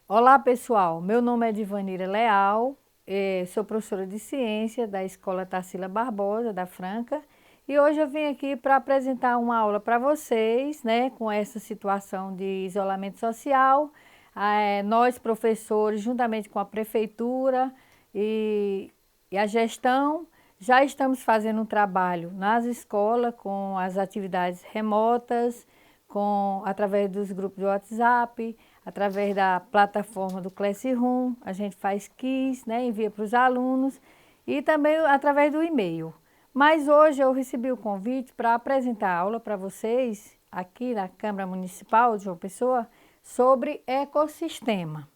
Olá, pessoal. Meu nome é Divanira Leal, sou professora de ciência da Escola Tarsila Barbosa, da Franca, e hoje eu vim aqui para apresentar uma aula para vocês, né, com essa situação de isolamento social. Nós, professores, juntamente com a prefeitura e, e a gestão, já estamos fazendo um trabalho nas escolas com as atividades remotas, através dos grupos de WhatsApp, através da plataforma do Classroom, a gente faz quiz, né, envia para os alunos e também através do e-mail. Mas hoje eu recebi o convite para apresentar a aula para vocês aqui na Câmara Municipal de João Pessoa sobre ecossistema.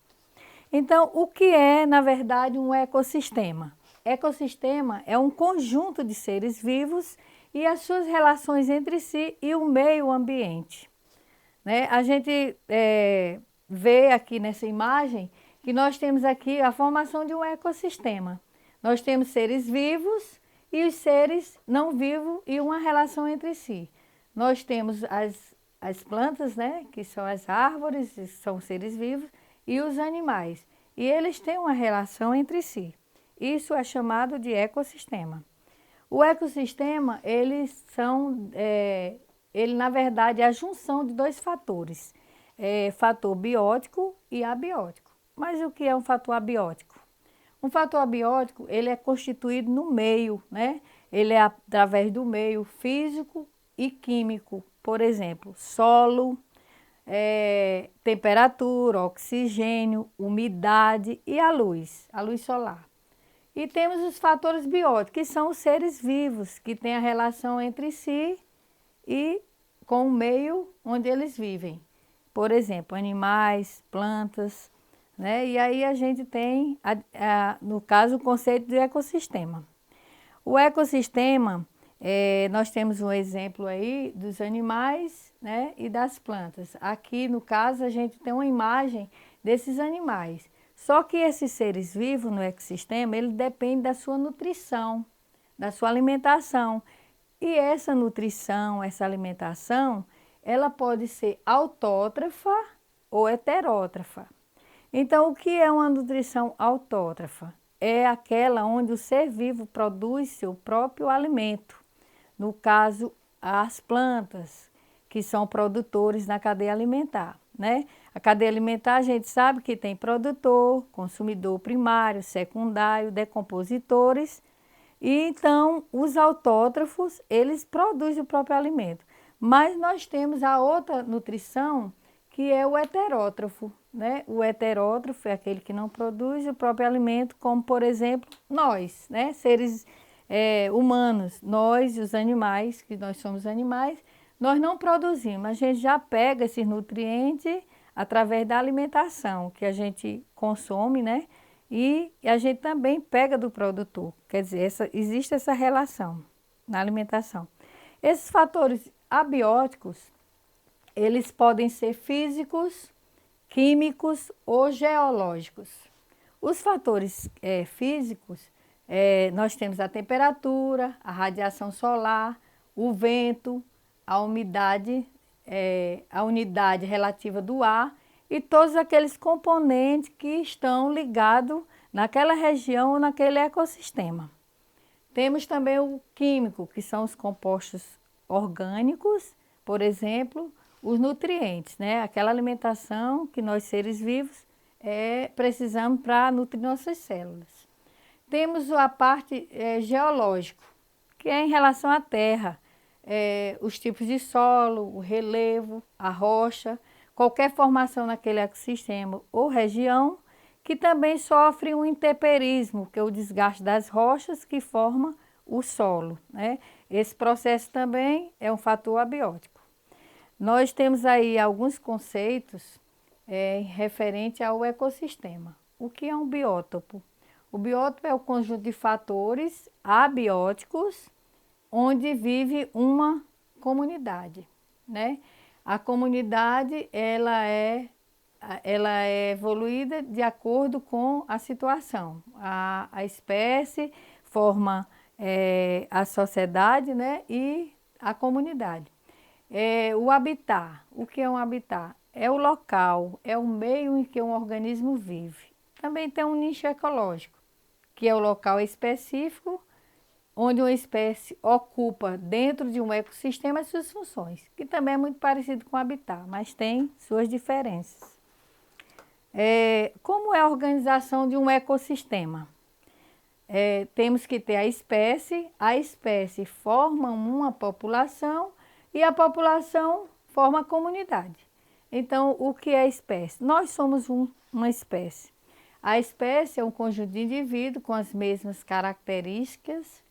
Então, o que é, na verdade, um ecossistema? Ecossistema é um conjunto de seres vivos e as suas relações entre si e o meio ambiente. Né? A gente vê aqui nessa imagem que nós temos aqui a formação de um ecossistema. Nós temos seres vivos e os seres não vivos e uma relação entre si. Nós temos as plantas, né, que são as árvores, são seres vivos, e os animais. E eles têm uma relação entre si. Isso é chamado de ecossistema. O ecossistema, ele na verdade é a junção de dois fatores, fator biótico e abiótico. Mas o que é um fator abiótico? Um fator abiótico, ele é constituído no meio, né? Ele é através do meio físico e químico, por exemplo, solo, temperatura, oxigênio, umidade e a luz solar. E temos os fatores bióticos, que são os seres vivos, que têm a relação entre si e com o meio onde eles vivem. Por exemplo, animais, plantas, né? E aí a gente tem, no caso, o conceito de ecossistema. O ecossistema, nós temos um exemplo aí dos animais, né, e das plantas. Aqui, no caso, a gente tem uma imagem desses animais. Só que esses seres vivos no ecossistema, ele depende da sua nutrição, da sua alimentação. E essa nutrição, essa alimentação, ela pode ser autótrofa ou heterótrofa. Então, o que é uma nutrição autótrofa? É aquela onde o ser vivo produz seu próprio alimento. No caso, as plantas, que são produtores na cadeia alimentar, né? A cadeia alimentar, a gente sabe que tem produtor, consumidor primário, secundário, decompositores. E então, os autótrofos, eles produzem o próprio alimento. Mas nós temos a outra nutrição, que é o heterótrofo, né? O heterótrofo é aquele que não produz o próprio alimento, como, por exemplo, nós, né? Seres humanos, nós e os animais, que nós somos animais, nós não produzimos, a gente já pega esses nutrientes através da alimentação que a gente consome, né? E a gente também pega do produtor, quer dizer, existe essa relação na alimentação. Esses fatores abióticos, eles podem ser físicos, químicos ou geológicos. Os fatores físicos, nós temos a temperatura, a radiação solar, o vento, a umidade, a unidade relativa do ar e todos aqueles componentes que estão ligados naquela região ou naquele ecossistema. Temos também o químico, que são os compostos orgânicos, por exemplo, os nutrientes, né? Aquela alimentação que nós seres vivos precisamos para nutrir nossas células. Temos a parte geológica, que é em relação à terra, os tipos de solo, o relevo, a rocha, qualquer formação naquele ecossistema ou região que também sofre um intemperismo, que é o desgaste das rochas que forma o solo, né? Esse processo também é um fator abiótico. Nós temos aí alguns conceitos referente ao ecossistema. O que é um biótopo? O biótopo é o conjunto de fatores abióticos onde vive uma comunidade, né? A comunidade, ela é evoluída de acordo com a situação. A espécie forma a sociedade, né? E a comunidade. O habitat, o que é um habitat? é o local, é o meio em que um organismo vive. Também tem um nicho ecológico, que é o local específico onde uma espécie ocupa dentro de um ecossistema as suas funções, que também é muito parecido com o habitat, mas tem suas diferenças. Como é a organização de um ecossistema? Temos que ter a espécie forma uma população e a população forma a comunidade. Então, o que é a espécie? Nós somos uma espécie. A espécie é um conjunto de indivíduos com as mesmas características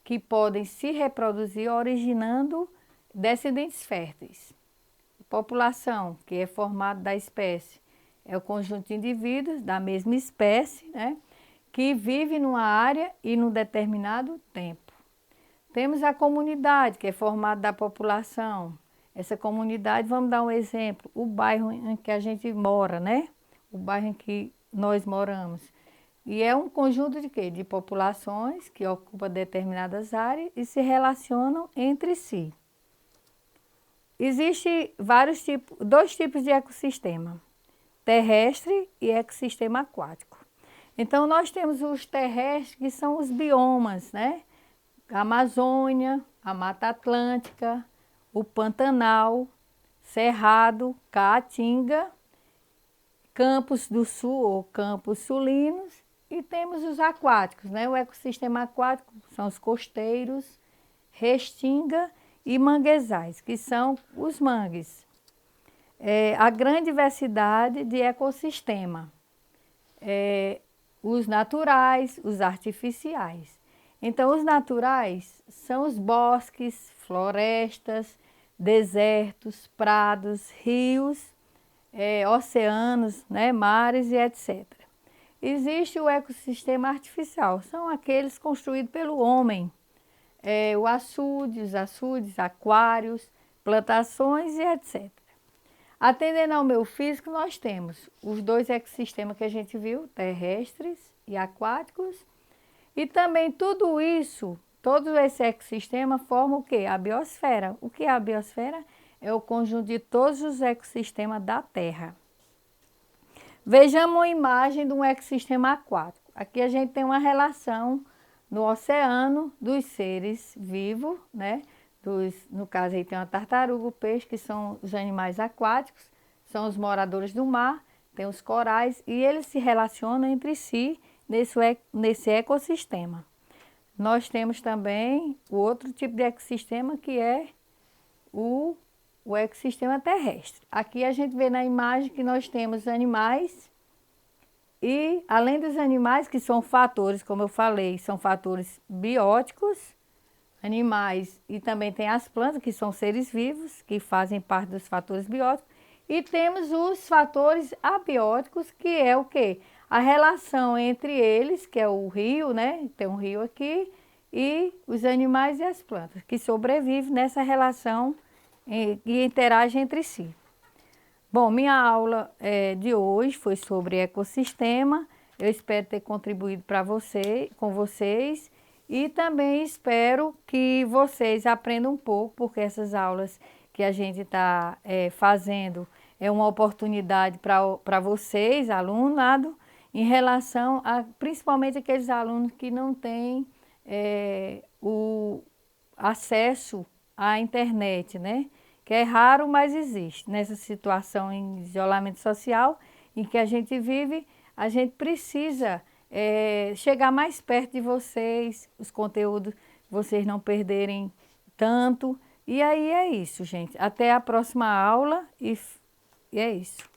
que podem se reproduzir originando descendentes férteis. População, que é formada da espécie, é o conjunto de indivíduos da mesma espécie, né, que vive numa área e num determinado tempo. Temos a comunidade, que é formada da população. Essa comunidade, vamos dar um exemplo, o bairro em que a gente mora, né? O bairro em que nós moramos. E é um conjunto de quê? De populações que ocupam determinadas áreas e se relacionam entre si. Existem dois tipos de ecossistema, terrestre e ecossistema aquático. Então, nós temos os terrestres, que são os biomas, né? A Amazônia, a Mata Atlântica, o Pantanal, Cerrado, Caatinga, Campos do Sul ou Campos Sulinos, e temos os aquáticos, né? O ecossistema aquático são os costeiros, restinga e manguezais, que são os mangues. A grande diversidade de ecossistema. Os naturais, os artificiais. Então, os naturais são os bosques, florestas, desertos, prados, rios, oceanos, né, mares e etc. Existe o ecossistema artificial, são aqueles construídos pelo homem. Os açudes, aquários, plantações e etc. Atendendo ao meu físico, nós temos os dois ecossistemas que a gente viu, terrestres e aquáticos, e também tudo isso, todo esse ecossistema forma o quê? A biosfera. O que é a biosfera? É o conjunto de todos os ecossistemas da Terra. Vejamos uma imagem de um ecossistema aquático. Aqui a gente tem uma relação no oceano dos seres vivos, né? No caso aí tem uma tartaruga, o peixe, que são os animais aquáticos, são os moradores do mar, tem os corais e eles se relacionam entre si nesse ecossistema. Nós temos também o outro tipo de ecossistema, que é o ecossistema terrestre. Aqui a gente vê na imagem que nós temos animais e, além dos animais, que são fatores, como eu falei, são fatores bióticos, animais, e também tem as plantas, que são seres vivos, que fazem parte dos fatores bióticos, e temos os fatores abióticos, que é o quê? A relação entre eles, que é o rio, né? Tem um rio aqui, e os animais e as plantas, que sobrevivem nessa relação e interagem entre si. Bom, minha aula de hoje foi sobre ecossistema. Eu espero ter contribuído com vocês e também espero que vocês aprendam um pouco, porque essas aulas que a gente está fazendo é uma oportunidade para vocês, alunado, em relação a principalmente aqueles alunos que não têm o acesso à internet, né? Que é raro, mas existe. Nessa situação em isolamento social em que a gente vive, a gente precisa chegar mais perto de vocês, os conteúdos, vocês não perderem tanto. E aí é isso, gente. Até a próxima aula e é isso.